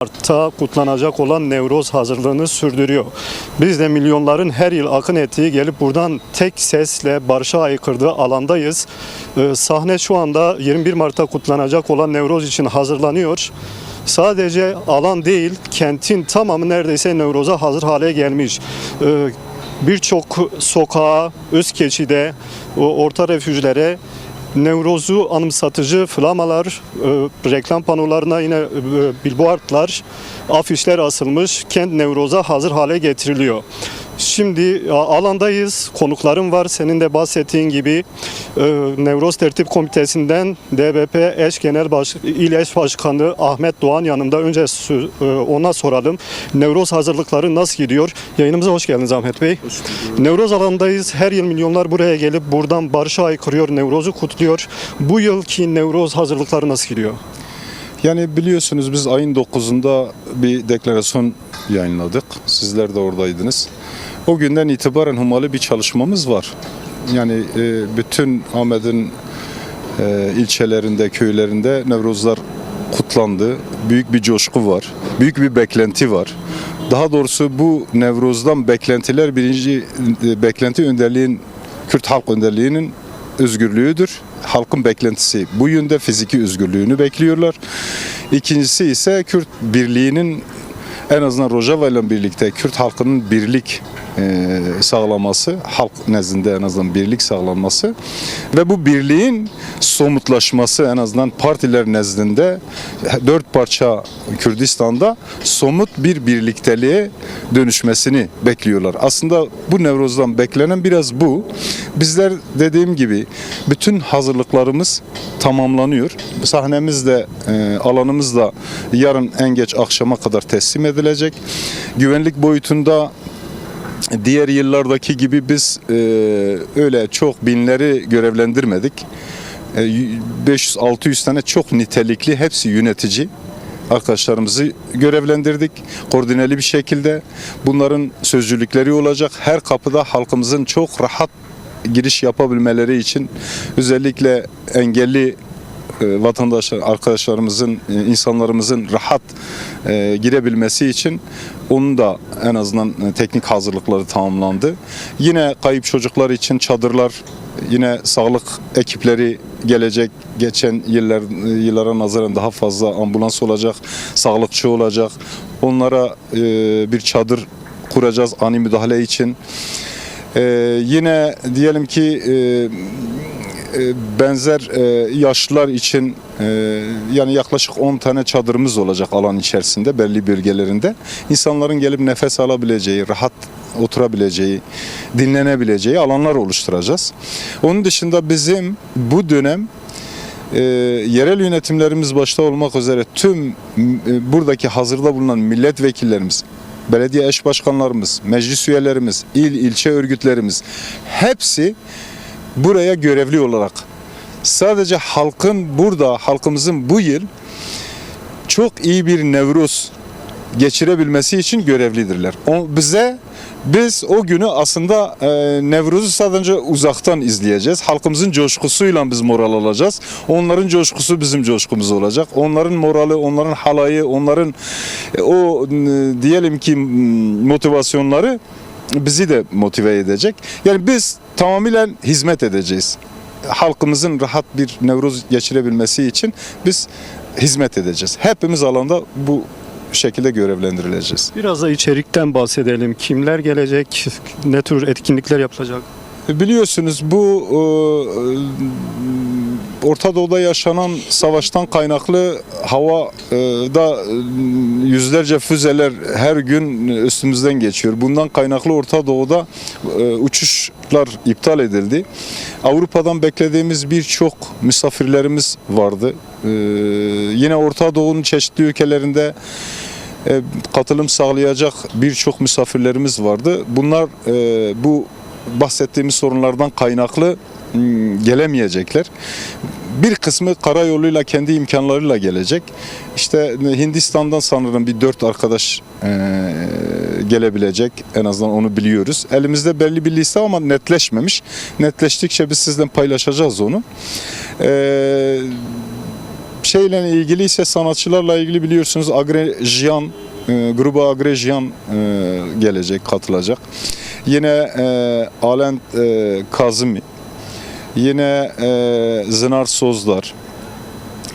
Mart'ta kutlanacak olan Nevroz hazırlığını sürdürüyor. Biz de milyonların her yıl akın ettiği gelip buradan tek sesle barışa aykırdığı alandayız. Sahne şu anda 21 Mart'ta kutlanacak olan Nevroz için hazırlanıyor. Sadece alan değil, kentin tamamı neredeyse Nevroz'a hazır hale gelmiş. Birçok sokağa, Özkeçi'de, orta refüjlere Nevroz'u anımsatıcı flamalar, reklam panolarına yine billboardlar, afişler asılmış. Kent Nevroz'a hazır hale getiriliyor. Şimdi alandayız, konuklarım var. Senin de bahsettiğin gibi Nevroz Tertip Komitesi'nden DBP İl Eş Başkanı Ahmet Doğan yanımda. Önce ona soralım. Nevroz hazırlıkları nasıl gidiyor? Yayınımıza hoş geldiniz Ahmet Bey. Nevroz alandayız. Her yıl milyonlar buraya gelip buradan barışa aykırıyor, Nevroz'u kutluyor. Bu yılki Nevroz hazırlıkları nasıl gidiyor? Yani biliyorsunuz biz ayın 9'unda bir deklarasyon yayınladık. Sizler de oradaydınız. O günden itibaren hummalı bir çalışmamız var. Yani bütün Ahmet'in ilçelerinde, köylerinde Nevrozlar kutlandı. Büyük bir coşku var. Büyük bir beklenti var. Daha doğrusu bu Nevroz'dan beklentiler, birinci beklenti önderliğin, Kürt halk önderliğinin özgürlüğüdür. Halkın beklentisi bu yönde, fiziki özgürlüğünü bekliyorlar. İkincisi ise Kürt birliğinin, en azından Rojava ile birlikte Kürt halkının birlik sağlaması, halk nezdinde en azından birlik sağlanması ve bu birliğin somutlaşması, en azından partiler nezdinde dört parça Kürdistan'da somut bir birlikteliğe dönüşmesini bekliyorlar. Aslında bu Nevroz'dan beklenen biraz bu. Bizler dediğim gibi bütün hazırlıklarımız tamamlanıyor. Sahnemiz de alanımız da yarın en geç akşama kadar teslim edilecek. Güvenlik boyutunda diğer yıllardaki gibi biz öyle çok binleri görevlendirmedik. 500-600 tane çok nitelikli, hepsi yönetici arkadaşlarımızı görevlendirdik. Koordineli bir şekilde bunların sözcülükleri olacak. Her kapıda halkımızın çok rahat giriş yapabilmeleri için özellikle engelli vatandaşlar, arkadaşlarımızın, insanlarımızın rahat girebilmesi için onun da en azından teknik hazırlıkları tamamlandı. Yine kayıp çocuklar için çadırlar, yine sağlık ekipleri gelecek. Geçen yıllara nazaran daha fazla ambulans olacak, sağlıkçı olacak. Onlara bir çadır kuracağız ani müdahale için. Yine diyelim ki benzer yaşlılar için yani yaklaşık 10 tane çadırımız olacak alan içerisinde, belli bölgelerinde. İnsanların gelip nefes alabileceği, rahat oturabileceği, dinlenebileceği alanlar oluşturacağız. Onun dışında bizim bu dönem yerel yönetimlerimiz başta olmak üzere tüm buradaki hazırda bulunan milletvekillerimiz, belediye eş başkanlarımız, meclis üyelerimiz, ilçe örgütlerimiz hepsi buraya görevli olarak, sadece halkımızın bu yıl çok iyi bir Nevroz geçirebilmesi için görevlidirler. Biz o günü aslında Nevroz'u sadece uzaktan izleyeceğiz. Halkımızın coşkusuyla biz moral alacağız. Onların coşkusu bizim coşkumuz olacak. Onların morali, onların halayı, onların o diyelim ki motivasyonları bizi de motive edecek. Yani biz tamamıyla hizmet edeceğiz. Halkımızın rahat bir Nevroz geçirebilmesi için biz hizmet edeceğiz. Hepimiz alanda bu şekilde görevlendirileceğiz. Biraz da içerikten bahsedelim. Kimler gelecek? Ne tür etkinlikler yapılacak? Biliyorsunuz bu Orta Doğu'da yaşanan savaştan kaynaklı havada yüzlerce füzeler her gün üstümüzden geçiyor. Bundan kaynaklı Orta Doğu'da uçuşlar iptal edildi. Avrupa'dan beklediğimiz birçok misafirlerimiz vardı. Yine Orta Doğu'nun çeşitli ülkelerinde katılım sağlayacak birçok misafirlerimiz vardı. Bunlar bu bahsettiğimiz sorunlardan kaynaklı gelemeyecekler. Bir kısmı karayoluyla, kendi imkanlarıyla gelecek. İşte Hindistan'dan sanırım bir 4 arkadaş gelebilecek. En azından onu biliyoruz. Elimizde belli bir liste ama netleşmemiş. Netleştikçe biz sizden paylaşacağız onu. şeyle ilgili ise sanatçılarla ilgili biliyorsunuz Agrejian grubu Agrejian gelecek, katılacak. Yine Alent Kazımi, yine Zınar Sozlar,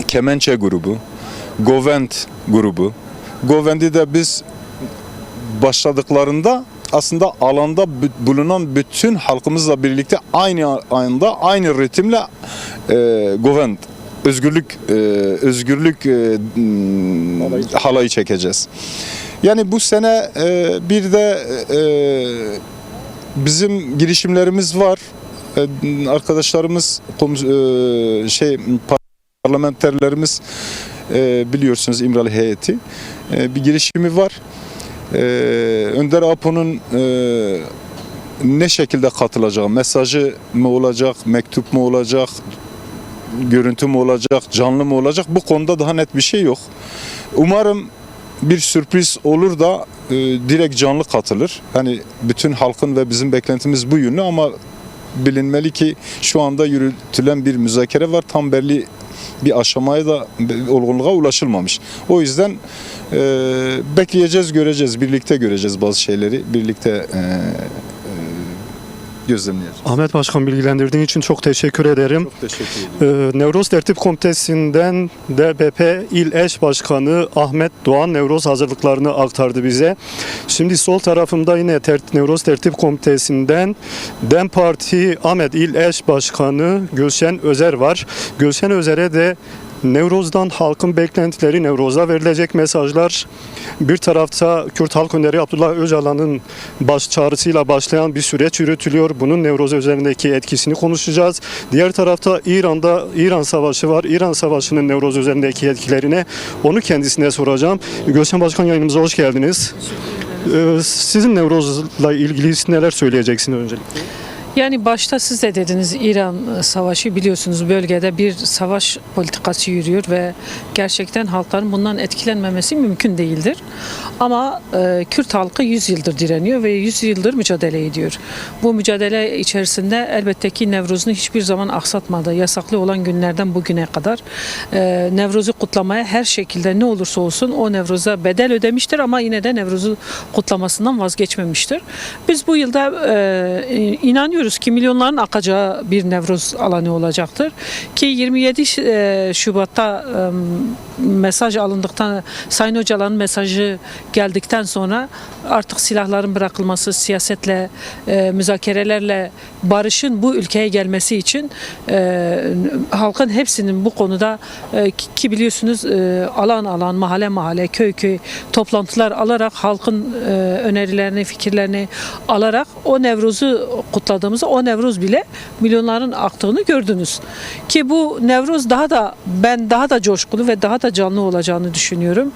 Kemençe grubu, Govent grubu. Govent'i de biz başladıklarında aslında alanda bulunan bütün halkımızla birlikte aynı anda aynı ritimle Govent özgürlük halayı çekeceğiz. Yani bu sene bir de bizim girişimlerimiz var. Arkadaşlarımız parlamenterlerimiz biliyorsunuz İmralı heyeti bir girişimi var. Önder Apo'nun ne şekilde katılacağı, mesajı mı olacak, mektup mu olacak, görüntü mü olacak, canlı mı olacak, bu konuda daha net bir şey yok. Umarım bir sürpriz olur da direkt canlı katılır. Hani bütün halkın ve bizim beklentimiz bu yönlü ama bilinmeli ki şu anda yürütülen bir müzakere var. Tam belli bir aşamaya da olgunluğa ulaşılmamış. O yüzden bekleyeceğiz, göreceğiz. Birlikte göreceğiz bazı şeyleri. Birlikte gözlemleyeceğiz. Ahmet Başkan, bilgilendirdiğin için çok teşekkür ederim. Çok teşekkür ederim. Nevroz Tertip Komitesi'nden DBP İl Eş Başkanı Ahmet Doğan Nevroz hazırlıklarını aktardı bize. Şimdi sol tarafımda yine Nevroz Tertip Komitesi'nden DEM Parti Ahmet İl Eş Başkanı Gülşen Özer var. Gülşen Özer'e de Nevroz'dan halkın beklentileri, Nevroz'a verilecek mesajlar, bir tarafta Kürt Halk Önderi Abdullah Öcalan'ın baş çağrısıyla başlayan bir süreç yürütülüyor. Bunun Nevroz üzerindeki etkisini konuşacağız. Diğer tarafta İran Savaşı var. İran Savaşı'nın Nevroz üzerindeki etkilerine onu kendisine soracağım. Gülşen Başkan, yayınımıza hoş geldiniz. Sizin Nevroz'la ilgili neler söyleyeceksiniz öncelikle? Yani başta siz de dediniz, İran Savaşı, biliyorsunuz bölgede bir savaş politikası yürüyor ve gerçekten halkların bundan etkilenmemesi mümkün değildir. Ama Kürt halkı 100 yıldır direniyor ve 100 yıldır mücadele ediyor. Bu mücadele içerisinde elbette ki Nevruz'unu hiçbir zaman aksatmadı. Yasaklı olan günlerden bugüne kadar Nevruz'u kutlamaya her şekilde ne olursa olsun o Nevruz'a bedel ödemiştir ama yine de Nevruz'u kutlamasından vazgeçmemiştir. Biz bu yılda inanıyoruz ki milyonların akacağı bir Nevruz alanı olacaktır. Ki 27 Şubat'ta mesaj alındıktan, Sayın Öcalan'ın mesajı geldikten sonra artık silahların bırakılması, siyasetle, müzakerelerle barışın bu ülkeye gelmesi için halkın hepsinin bu konuda ki biliyorsunuz alan alan, mahalle mahalle, köy köy toplantılar alarak halkın önerilerini, fikirlerini alarak o Nevruz'u kutladığımızda o Nevruz bile milyonların aktığını gördünüz. Ki bu Nevruz ben daha da coşkulu ve daha da canlı olacağını düşünüyorum.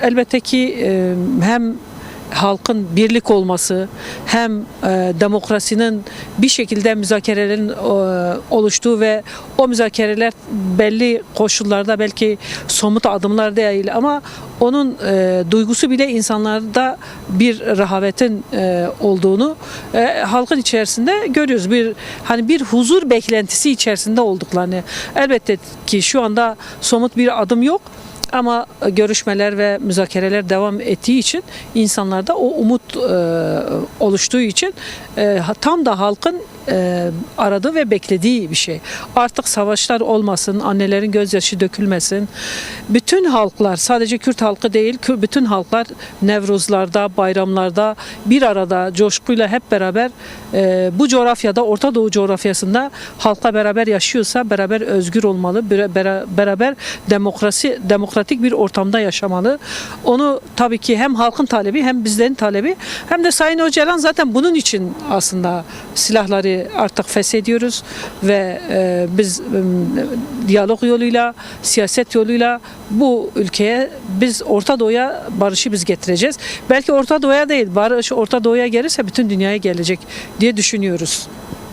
Elbette ki hem halkın birlik olması hem demokrasinin bir şekilde müzakerelerin oluştuğu ve o müzakereler belli koşullarda belki somut adımlar değil ama onun duygusu bile insanlarda bir rehavetin olduğunu halkın içerisinde görüyoruz. Bir huzur beklentisi içerisinde olduklarını. Elbette ki şu anda somut bir adım yok. Ama görüşmeler ve müzakereler devam ettiği için insanlarda o umut oluştuğu için tam da halkın aradığı ve beklediği bir şey. Artık savaşlar olmasın, annelerin gözyaşı dökülmesin. Bütün halklar, sadece Kürt halkı değil, bütün halklar Nevruzlarda, bayramlarda bir arada coşkuyla hep beraber bu coğrafyada, Orta Doğu coğrafyasında halkla beraber yaşıyorsa beraber özgür olmalı, beraber demokratik bir ortamda yaşamalı. Onu tabii ki hem halkın talebi hem bizlerin talebi hem de Sayın Öcalan zaten bunun için aslında silahları artık feshediyoruz ve biz diyalog yoluyla, siyaset yoluyla bu ülkeye, biz Orta Doğu'ya barışı biz getireceğiz. Belki Orta Doğu'ya değil, barış Orta Doğu'ya gelirse bütün dünyaya gelecek diye düşünüyoruz.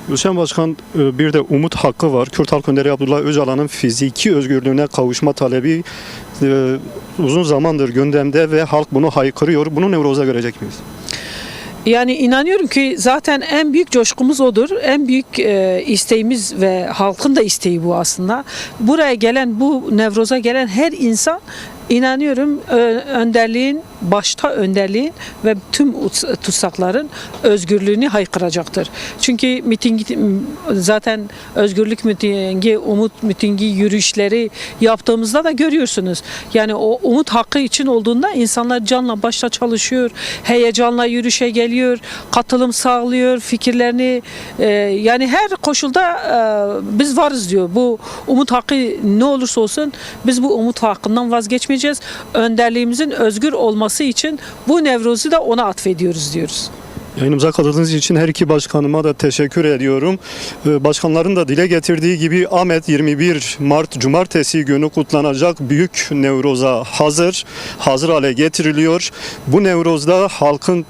Gülşen Başkan, bir de umut hakkı var. Kürt Halk Önderi Abdullah Öcalan'ın fiziki özgürlüğüne kavuşma talebi uzun zamandır gündemde ve halk bunu haykırıyor. Bunu Nevroz'a görecek miyiz? Yani inanıyorum ki zaten en büyük coşkumuz odur. En büyük isteğimiz ve halkın da isteği bu aslında. Buraya gelen, bu Nevroz'a gelen her insan inanıyorum başta önderliğin ve tüm tutsakların özgürlüğünü haykıracaktır. Çünkü zaten özgürlük mitingi, umut mitingi, yürüyüşleri yaptığımızda da görüyorsunuz. Yani o umut hakkı için olduğunda insanlar canla başla çalışıyor, heyecanla yürüyüşe geliyor, katılım sağlıyor, fikirlerini yani her koşulda biz varız diyor. Bu umut hakkı ne olursa olsun biz bu umut hakkından vazgeçmeyeceğiz. Önderliğimizin özgür olması için bu Nevroz'u da ona atfediyoruz diyoruz. Yayınımıza katıldığınız için her iki başkanıma da teşekkür ediyorum. Başkanların da dile getirdiği gibi Ahmet 21 Mart Cumartesi günü kutlanacak Büyük Nevroz'a hazır hale getiriliyor. Bu Nevroz'da halkın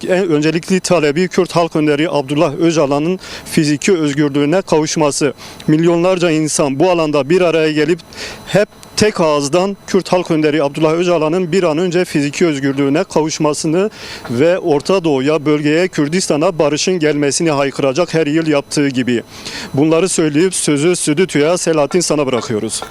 öncelikli talebi Kürt halk önderi Abdullah Öcalan'ın fiziki özgürlüğüne kavuşması. Milyonlarca insan bu alanda bir araya gelip hep tek ağızdan Kürt halk önderi Abdullah Öcalan'ın bir an önce fiziki özgürlüğüne kavuşmasını ve Orta Doğu'ya, bölgeye, Kürdistan'a barışın gelmesini haykıracak her yıl yaptığı gibi. Bunları söyleyip sözü stüdyoya Selahattin sana bırakıyoruz.